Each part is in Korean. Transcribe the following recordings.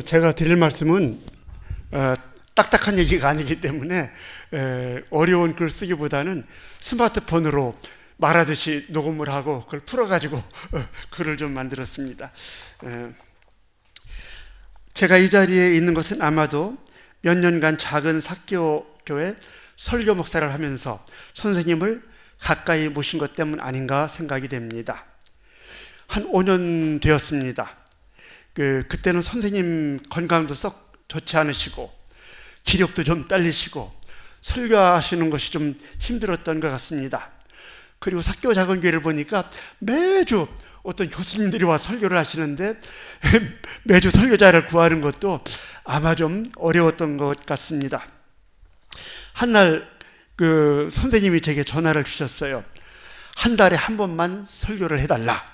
제가 드릴 말씀은 딱딱한 얘기가 아니기 때문에 어려운 글 쓰기보다는 스마트폰으로 말하듯이 녹음을 하고 그걸 풀어가지고 글을 좀 만들었습니다. 제가 이 자리에 있는 것은 아마도 몇 년간 작은 사교교회 설교 목사를 하면서 선생님을 가까이 모신 것 때문 아닌가 생각이 됩니다. 한 5년 되었습니다. 그때는 선생님 건강도 썩 좋지 않으시고 기력도 좀 딸리시고 설교하시는 것이 좀 힘들었던 것 같습니다. 그리고 사교 작은 교회를 보니까 매주 어떤 교수님들이 와 설교를 하시는데 매주 설교자를 구하는 것도 아마 좀 어려웠던 것 같습니다. 한날 선생님이 제게 전화를 주셨어요. 한 달에 한 번만 설교를 해달라.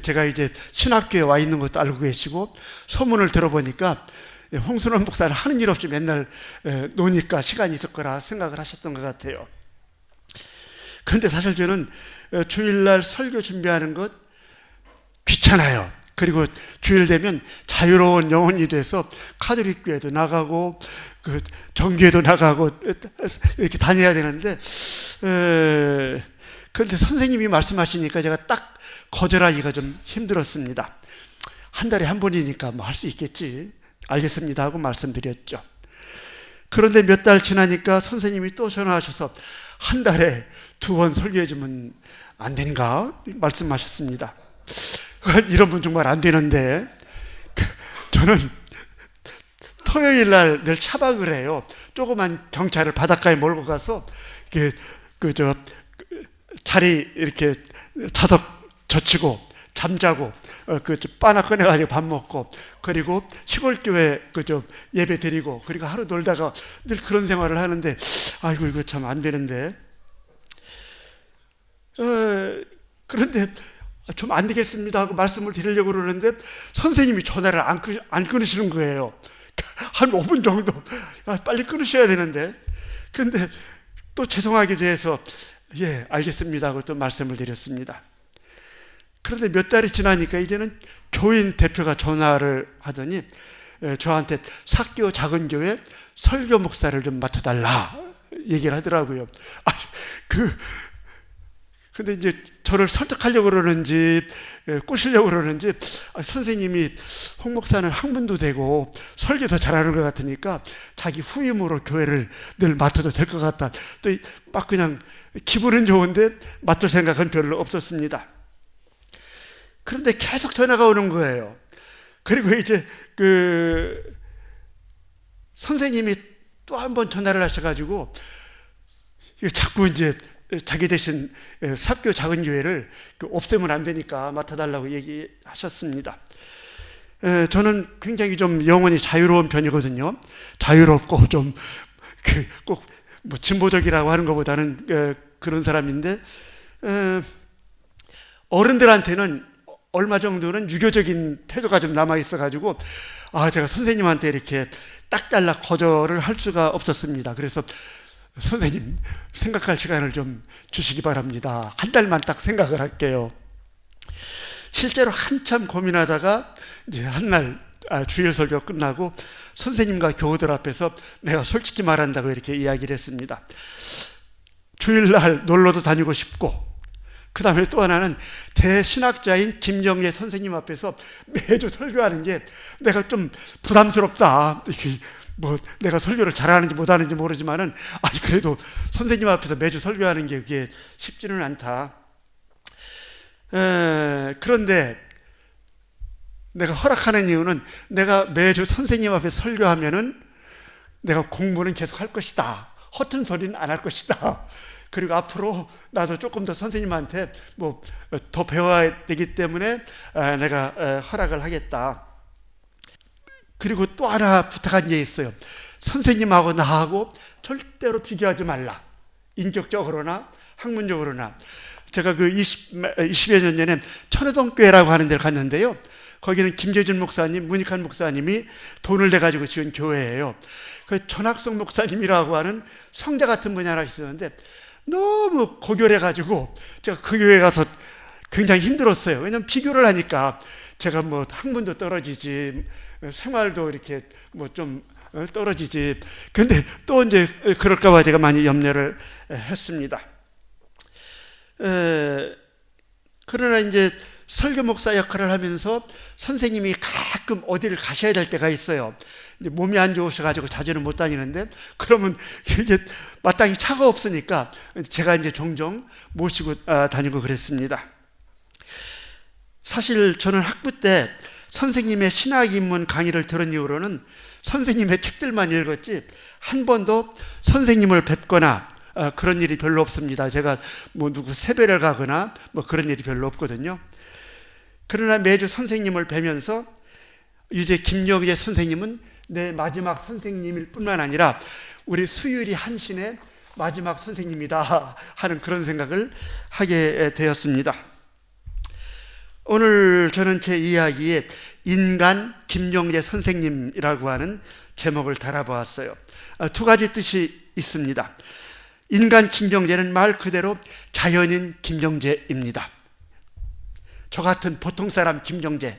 제가 이제 신학교에 와 있는 것도 알고 계시고 소문을 들어보니까 홍순원 목사는 하는 일 없이 맨날 노니까 시간이 있을 거라 생각을 하셨던 것 같아요. 그런데 사실 저는 주일날 설교 준비하는 것 귀찮아요. 그리고 주일 되면 자유로운 영혼이 돼서 카톨릭 교회도 나가고 정교회도 나가고 이렇게 다녀야 되는데 그런데 선생님이 말씀하시니까 제가 딱 거절하기가 좀 힘들었습니다. 한 달에 한 번이니까 뭐 할 수 있겠지, 알겠습니다 하고 말씀드렸죠. 그런데 몇 달 지나니까 선생님이 또 전화하셔서 한 달에 2번 설교해 주면 안 되는가 말씀하셨습니다. 이런 분 정말 안 되는데 저는 토요일 날 늘 차박을 해요. 조그만 경차를 바닷가에 몰고 가서 자리 이렇게 좌석 젖히고 잠자고 바나 꺼내가지고 밥 먹고 그리고 시골교회 예배 드리고 그리고 하루 놀다가 늘 그런 생활을 하는데 아이고 이거 참 안 되는데 그런데 좀 안 되겠습니다 하고 말씀을 드리려고 그러는데 선생님이 전화를 안 끊으시는 거예요. 한 5분 정도 빨리 끊으셔야 되는데 그런데 또 죄송하게 돼서 예 알겠습니다 하고 또 말씀을 드렸습니다. 그런데 몇 달이 지나니까 이제는 교인 대표가 전화를 하더니 저한테 사교 작은 교회 설교 목사를 좀 맡아달라 얘기를 하더라고요. 근데 이제 저를 설득하려고 그러는지 꼬시려고 그러는지 선생님이 홍 목사는 학문도 되고 설교도 잘하는 것 같으니까 자기 후임으로 교회를 늘 맡아도 될 것 같다. 또 막 그냥 기분은 좋은데 맡을 생각은 별로 없었습니다. 그런데 계속 전화가 오는 거예요. 그리고 이제 선생님이 또 한 번 전화를 하셔가지고 자꾸 이제 자기 대신 사교 작은 교회를 없애면 안 되니까 맡아달라고 얘기하셨습니다. 저는 굉장히 좀 영혼이 자유로운 편이거든요. 자유롭고 좀 꼭 뭐 진보적이라고 하는 것보다는 그런 사람인데 어른들한테는 얼마 정도는 유교적인 태도가 좀 남아 있어가지고 제가 선생님한테 이렇게 딱 잘라 거절을 할 수가 없었습니다. 그래서 선생님 생각할 시간을 좀 주시기 바랍니다. 한 달만 딱 생각을 할게요. 실제로 한참 고민하다가 이제 한날 주일 설교 끝나고 선생님과 교우들 앞에서 내가 솔직히 말한다고 이렇게 이야기를 했습니다. 주일날 놀러도 다니고 싶고 그 다음에 또 하나는 대신학자인 김정예 선생님 앞에서 매주 설교하는 게 내가 좀 부담스럽다. 뭐 내가 설교를 잘하는지 못하는지 모르지만은 그래도 선생님 앞에서 매주 설교하는 게 그게 쉽지는 않다. 그런데 내가 허락하는 이유는 내가 매주 선생님 앞에 설교하면은 내가 공부는 계속 할 것이다. 허튼 소리는 안 할 것이다. 그리고 앞으로 나도 조금 더 선생님한테 뭐 더 배워야 되기 때문에 내가 허락을 하겠다. 그리고 또 하나 부탁한 게 있어요. 선생님하고 나하고 절대로 비교하지 말라. 인격적으로나 학문적으로나. 제가 20여 년 전에 천호동교회라고 하는 데를 갔는데요. 거기는 김재준 목사님, 문익환 목사님이 돈을 내가지고 지은 교회예요. 전학성 목사님이라고 하는 성자 같은 분이 하나 있었는데 너무 고결해가지고 제가 그 교회 가서 굉장히 힘들었어요. 왜냐하면 비교를 하니까 제가 뭐 학문도 떨어지지 생활도 이렇게 뭐 좀 떨어지지. 근데 또 이제 그럴까봐 제가 많이 염려를 했습니다. 그러나 이제 설교 목사 역할을 하면서 선생님이 가끔 어디를 가셔야 될 때가 있어요. 이제 몸이 안 좋으셔가지고 자주는 못 다니는데, 그러면 이게 마땅히 차가 없으니까 제가 이제 종종 모시고 다니고 그랬습니다. 사실 저는 학부 때 선생님의 신학 입문 강의를 들은 이후로는 선생님의 책들만 읽었지 한 번도 선생님을 뵙거나 그런 일이 별로 없습니다. 제가 뭐 누구 세배를 가거나 뭐 그런 일이 별로 없거든요. 그러나 매주 선생님을 뵈면서 이제 김영재 선생님은 내 마지막 선생님일 뿐만 아니라 우리 수유리 한신의 마지막 선생님이다 하는 그런 생각을 하게 되었습니다. 오늘 저는 제 이야기에 인간 김영재 선생님이라고 하는 제목을 달아보았어요. 두 가지 뜻이 있습니다. 인간 김영재는 말 그대로 자연인 김영재입니다. 저 같은 보통 사람 김영재,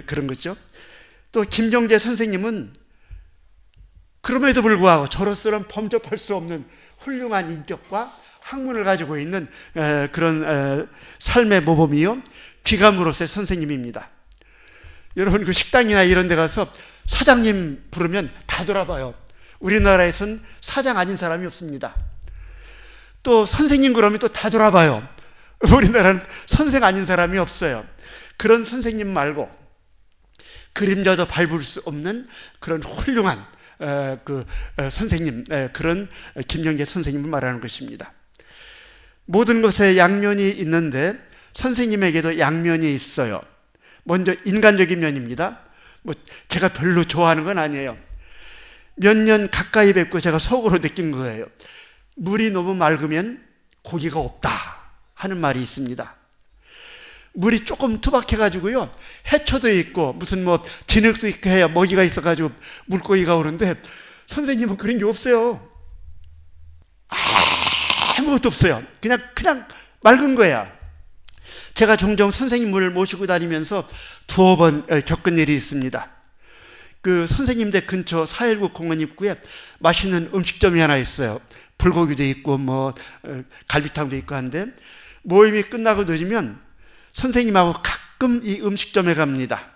그런 거죠. 또 김영재 선생님은 그럼에도 불구하고 저로서는 범접할 수 없는 훌륭한 인격과 학문을 가지고 있는 그런 삶의 모범이요, 귀감으로서의 선생님입니다. 여러분, 그 식당이나 이런 데 가서 사장님 부르면 다 돌아봐요. 우리나라에선 사장 아닌 사람이 없습니다. 또 선생님 그러면 또 다 돌아봐요. 우리나라는 선생 아닌 사람이 없어요. 그런 선생님 말고 그림자도 밟을 수 없는 그런 훌륭한 선생님, 그런 김영재 선생님을 말하는 것입니다. 모든 것에 양면이 있는데 선생님에게도 양면이 있어요. 먼저 인간적인 면입니다. 뭐 제가 별로 좋아하는 건 아니에요. 몇 년 가까이 뵙고 제가 속으로 느낀 거예요. 물이 너무 맑으면 고기가 없다 하는 말이 있습니다. 물이 조금 투박해가지고요, 해초도 있고 무슨 뭐 진흙도 있고 해야 먹이가 있어가지고 물고기가 오는데, 선생님은 그런 게 없어요. 아무것도 없어요. 그냥 맑은 거야. 제가 종종 선생님을 모시고 다니면서 두어 번 겪은 일이 있습니다. 그 선생님 댁 근처 419 공원 입구에 맛있는 음식점이 하나 있어요. 불고기도 있고 뭐 갈비탕도 있고 한데, 모임이 끝나고 늦으면 선생님하고 가끔 이 음식점에 갑니다.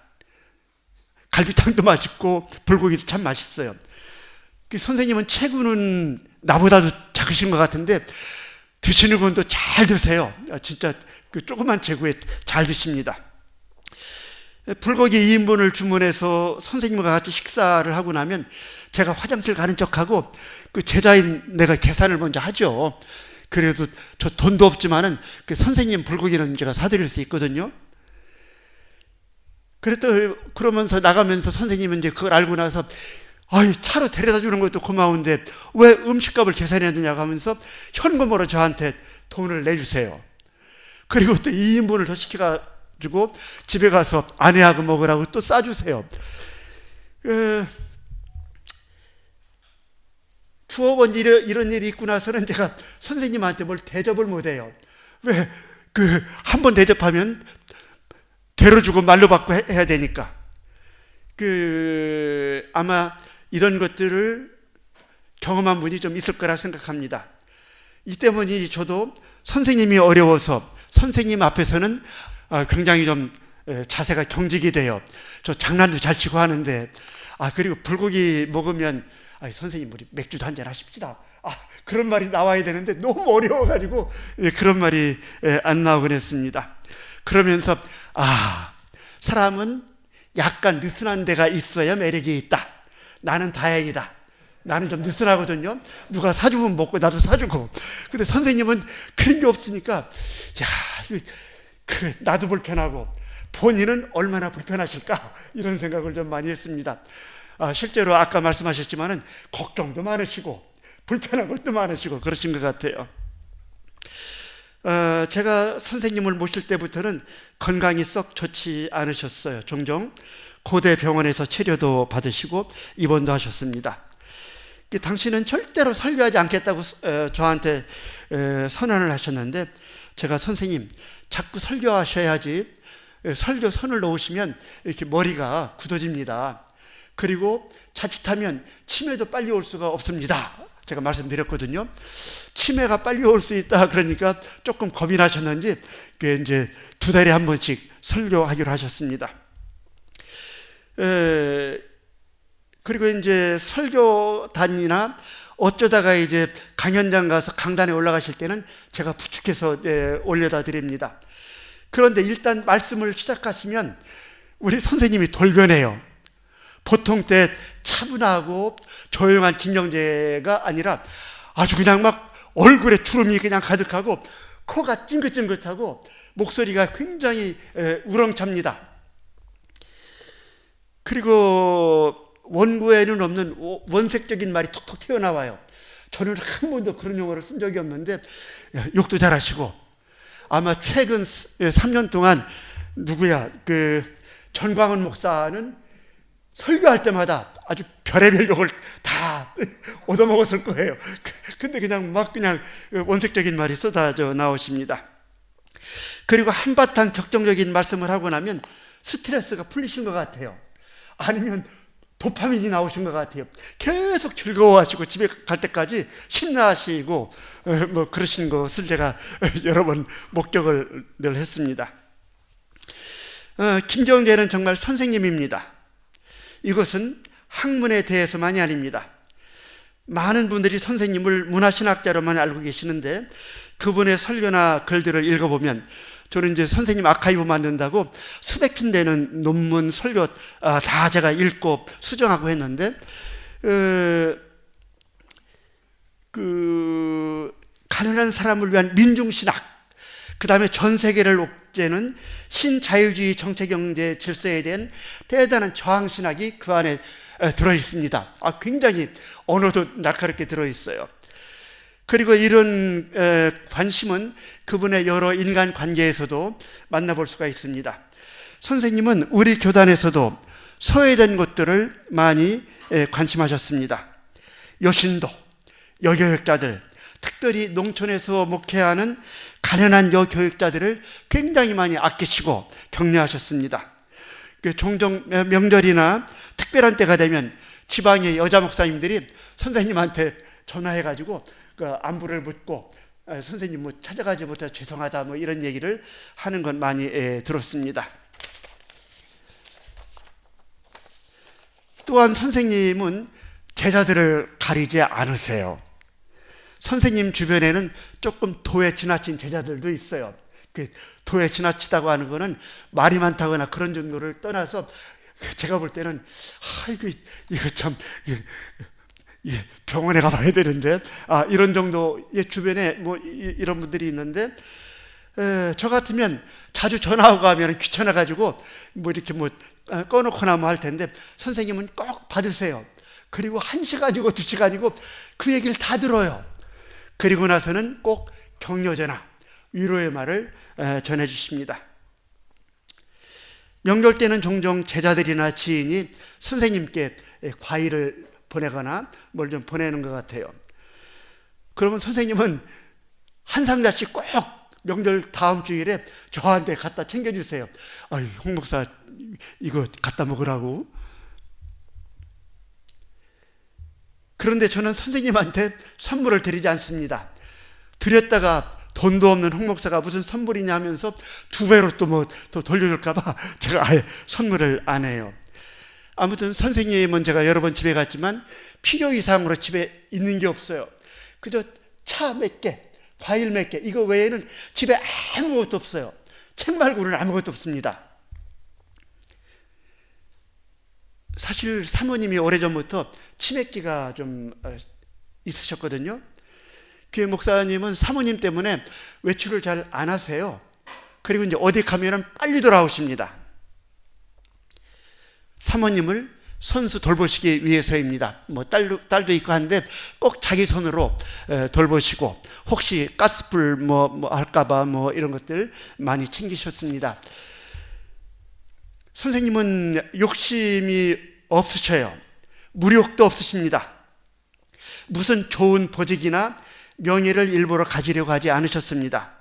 갈비탕도 맛있고 불고기도 참 맛있어요. 그 선생님은 체구는 나보다도 작으신 것 같은데 드시는 분도 잘 드세요. 진짜 그 조그만 체구에 잘 드십니다. 불고기 2인분을 주문해서 선생님과 같이 식사를 하고 나면 제가 화장실 가는 척하고 그 제자인 내가 계산을 먼저 하죠. 그래도 저 돈도 없지만은 그 선생님 불고기는 제가 사드릴 수 있거든요. 그러면서 나가면서 선생님은 이제 그걸 알고 나서, 아이, 차로 데려다 주는 것도 고마운데 왜 음식값을 계산해야 되냐고 하면서 현금으로 저한테 돈을 내주세요. 그리고 또 2인분을 더 시켜가지고 집에 가서 아내하고 먹으라고 또 싸주세요. 두어 번 이런 일이 있고 나서는 제가 선생님한테 뭘 대접을 못해요. 왜? 한 번 대접하면 되로 주고 말로 받고 해야 되니까. 아마 이런 것들을 경험한 분이 좀 있을 거라 생각합니다. 이 때문에 저도 선생님이 어려워서 선생님 앞에서는 굉장히 좀 자세가 경직이 돼요. 저 장난도 잘 치고 하는데, 그리고 불고기 먹으면, 선생님 우리 맥주도 한잔 하십시다, 그런 말이 나와야 되는데 너무 어려워가지고 그런 말이 안 나오곤 했습니다. 그러면서 사람은 약간 느슨한 데가 있어야 매력이 있다. 나는 다행이다. 나는 좀 느슨하거든요. 누가 사주면 먹고 나도 사주고. 근데 선생님은 그런 게 없으니까 나도 불편하고 본인은 얼마나 불편하실까, 이런 생각을 좀 많이 했습니다. 실제로 아까 말씀하셨지만은 걱정도 많으시고 불편한 것도 많으시고 그러신 것 같아요. 제가 선생님을 모실 때부터는 건강이 썩 좋지 않으셨어요. 종종 고대 병원에서 치료도 받으시고 입원도 하셨습니다. 당신은 절대로 설교하지 않겠다고 저한테 선언을 하셨는데, 제가 선생님 자꾸 설교하셔야지 설교 선을 놓으시면 이렇게 머리가 굳어집니다. 그리고 자칫하면 치매도 빨리 올 수가 없습니다. 제가 말씀드렸거든요. 치매가 빨리 올 수 있다 그러니까 조금 겁이 나셨는지 이제 2달에 한 번씩 설교하기로 하셨습니다. 그리고 이제 설교단이나 어쩌다가 이제 강연장 가서 강단에 올라가실 때는 제가 부축해서 올려다 드립니다. 그런데 일단 말씀을 시작하시면 우리 선생님이 돌변해요. 보통 때 차분하고 조용한 김영재가 아니라 아주 그냥 막 얼굴에 주름이 그냥 가득하고 코가 찡긋찡긋하고 목소리가 굉장히 우렁찹니다. 그리고 원고에는 없는 원색적인 말이 톡톡 튀어나와요. 저는 한 번도 그런 용어를 쓴 적이 없는데 욕도 잘하시고 아마 최근 3년 동안 전광훈 목사는 설교할 때마다 아주 별의별 욕을 다 얻어먹었을 거예요. 근데 그냥 원색적인 말이 쏟아져 나오십니다. 그리고 한바탕 격정적인 말씀을 하고 나면 스트레스가 풀리신 것 같아요. 아니면 도파민이 나오신 것 같아요. 계속 즐거워하시고 집에 갈 때까지 신나하시고 그러신 것을 제가 여러 번 목격을 늘 했습니다. 김경재는 정말 선생님입니다. 이것은 학문에 대해서만이 아닙니다. 많은 분들이 선생님을 문화신학자로만 알고 계시는데 그분의 설교나 글들을 읽어보면 저는 이제 선생님 아카이브 만든다고 수백 편 되는 논문, 설교 다 제가 읽고 수정하고 했는데 가난한 사람을 위한 민중신학, 그 다음에 전 세계를 옥죄는 신자유주의 정체경제 질서에 대한 대단한 저항신학이 그 안에 들어있습니다. 굉장히 언어도 날카롭게 들어있어요. 그리고 이런 관심은 그분의 여러 인간관계에서도 만나볼 수가 있습니다. 선생님은 우리 교단에서도 소외된 것들을 많이 관심하셨습니다. 여신도, 여교육자들, 특별히 농촌에서 목회하는 가난한 여교육자들을 굉장히 많이 아끼시고 격려하셨습니다. 종종 명절이나 특별한 때가 되면 지방의 여자 목사님들이 선생님한테 전화해가지고 안부를 묻고 선생님 찾아가지 못해서 죄송하다 이런 얘기를 하는 건 많이 들었습니다. 또한 선생님은 제자들을 가리지 않으세요. 선생님 주변에는 조금 도에 지나친 제자들도 있어요. 도에 지나치다고 하는 거는 말이 많다거나 그런 정도를 떠나서 제가 볼 때는 이거 참 병원에 가봐야 되는데 이런 정도의 주변에 이런 분들이 있는데 저 같으면 자주 전화하고 가면 귀찮아가지고 이렇게 꺼놓거나 할 텐데 선생님은 꼭 받으세요. 그리고 1시간이고 2시간이고 그 얘기를 다 들어요. 그리고 나서는 꼭 격려전화, 위로의 말을 전해주십니다. 명절 때는 종종 제자들이나 지인이 선생님께 과일을 보내거나 뭘 좀 보내는 것 같아요. 그러면 선생님은 한 상자씩 꼭 명절 다음 주일에 저한테 갖다 챙겨주세요. 홍 목사 이거 갖다 먹으라고. 그런데 저는 선생님한테 선물을 드리지 않습니다. 드렸다가 돈도 없는 홍 목사가 무슨 선물이냐 하면서 2배로 또 돌려줄까봐 제가 아예 선물을 안 해요. 아무튼 선생님은 제가 여러 번 집에 갔지만 필요 이상으로 집에 있는 게 없어요. 그저 차 몇 개, 과일 몇 개, 이거 외에는 집에 아무것도 없어요. 책 말고는 아무것도 없습니다. 사실 사모님이 오래전부터 치매기가 좀 있으셨거든요. 교회 목사님은 사모님 때문에 외출을 잘 안 하세요. 그리고 이제 어디 가면은 빨리 돌아오십니다. 사모님을 손수 돌보시기 위해서입니다. 딸도 있고 한데 꼭 자기 손으로 돌보시고 혹시 가스불 할까봐 이런 것들 많이 챙기셨습니다. 선생님은 욕심이 없으셔요. 무력도 없으십니다. 무슨 좋은 보직이나 명예를 일부러 가지려고 하지 않으셨습니다.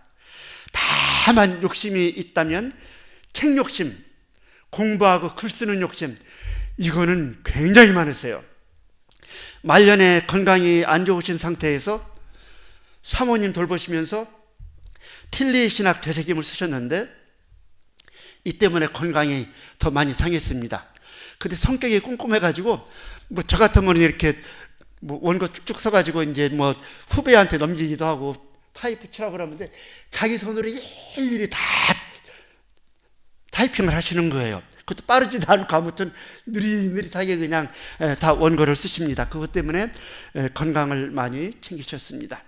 다만 욕심이 있다면 책 욕심, 공부하고 글 쓰는 욕심, 이거는 굉장히 많으세요. 말년에 건강이 안 좋으신 상태에서 사모님 돌보시면서 틸리 신학 되새김을 쓰셨는데 이 때문에 건강이 더 많이 상했습니다. 근데 성격이 꼼꼼해가지고 저 같으면 이렇게 원고 쭉쭉 써가지고 이제 후배한테 넘기기도 하고 타이프 치라고 그러는데 자기 손으로 일일이 다 타이핑을 하시는 거예요. 그것도 빠르지도 않고 아무튼 느릿느릿하게 그냥 다 원고를 쓰십니다. 그것 때문에 건강을 많이 챙기셨습니다.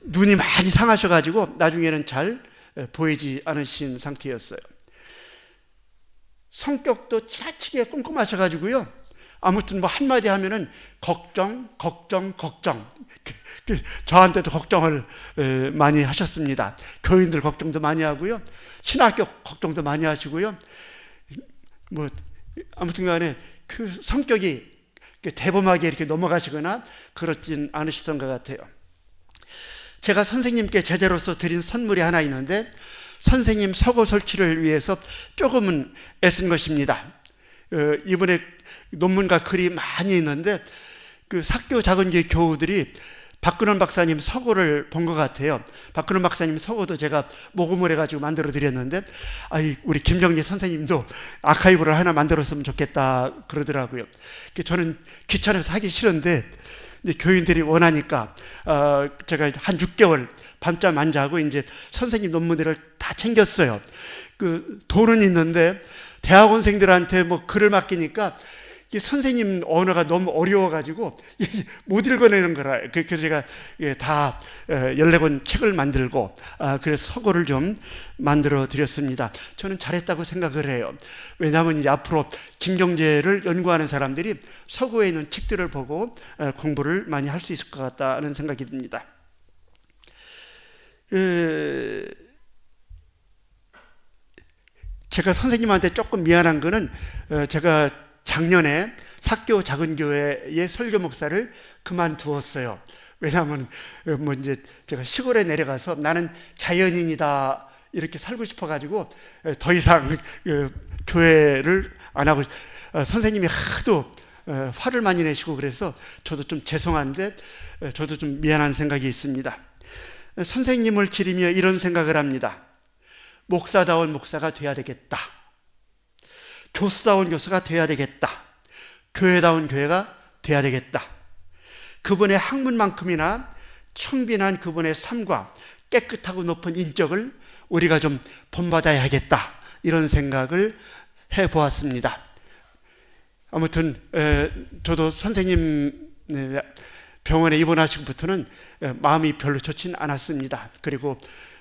눈이 많이 상하셔가지고 나중에는 잘 보이지 않으신 상태였어요. 성격도 지나치게 꼼꼼하셔가지고요. 아무튼 한마디 하면은 걱정. 저한테도 걱정을 많이 하셨습니다. 교인들 걱정도 많이 하고요. 신학교 걱정도 많이 하시고요. 아무튼 간에 그 성격이 대범하게 이렇게 넘어가시거나 그렇진 않으시던 것 같아요. 제가 선생님께 제자로서 드린 선물이 하나 있는데 선생님 서고 설치를 위해서 조금은 애쓴 것입니다. 이번에 논문과 글이 많이 있는데 그 사교 작은교회 교우들이 박근원 박사님 서고를 본 것 같아요. 박근원 박사님 서고도 제가 모금을 해가지고 만들어 드렸는데 우리 김정재 선생님도 아카이브를 하나 만들었으면 좋겠다 그러더라고요. 저는 귀찮아서 하기 싫은데 교인들이 원하니까 제가 한 6개월 밤잠 안 자고 이제 선생님 논문들을 다 챙겼어요. 그 돈은 있는데 대학원생들한테 글을 맡기니까 선생님 언어가 너무 어려워가지고 못 읽어내는 거라. 그래서 제가 다 14권 책을 만들고 그래서 서고를 좀 만들어 드렸습니다. 저는 잘했다고 생각을 해요. 왜냐하면 이제 앞으로 김경제를 연구하는 사람들이 서고에 있는 책들을 보고 공부를 많이 할 수 있을 것 같다는 생각이 듭니다. 제가 선생님한테 조금 미안한 거는 제가 작년에 사교 작은교회의 설교 목사를 그만두었어요. 왜냐하면 이제 제가 시골에 내려가서 나는 자연인이다 이렇게 살고 싶어가지고 더 이상 교회를 안 하고 선생님이 하도 화를 많이 내시고 그래서 저도 좀 죄송한데 저도 좀 미안한 생각이 있습니다. 선생님을 기리며 이런 생각을 합니다. 목사다운 목사가 돼야 되겠다. 교수다운 교수가 돼야 되겠다. 교회다운 교회가 돼야 되겠다. 그분의 학문만큼이나 청빈한 그분의 삶과 깨끗하고 높은 인격을 우리가 좀 본받아야겠다. 이런 생각을 해보았습니다. 아무튼 저도 선생님 병원에 입원하시고부터는 마음이 별로 좋진 않았습니다. 그리고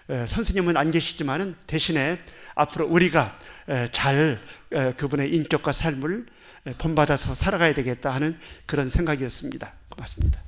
선생님은 안 계시지만 대신에 앞으로 우리가 잘 그분의 인격과 삶을 본받아서 살아가야 되겠다 하는 그런 생각이었습니다. 고맙습니다.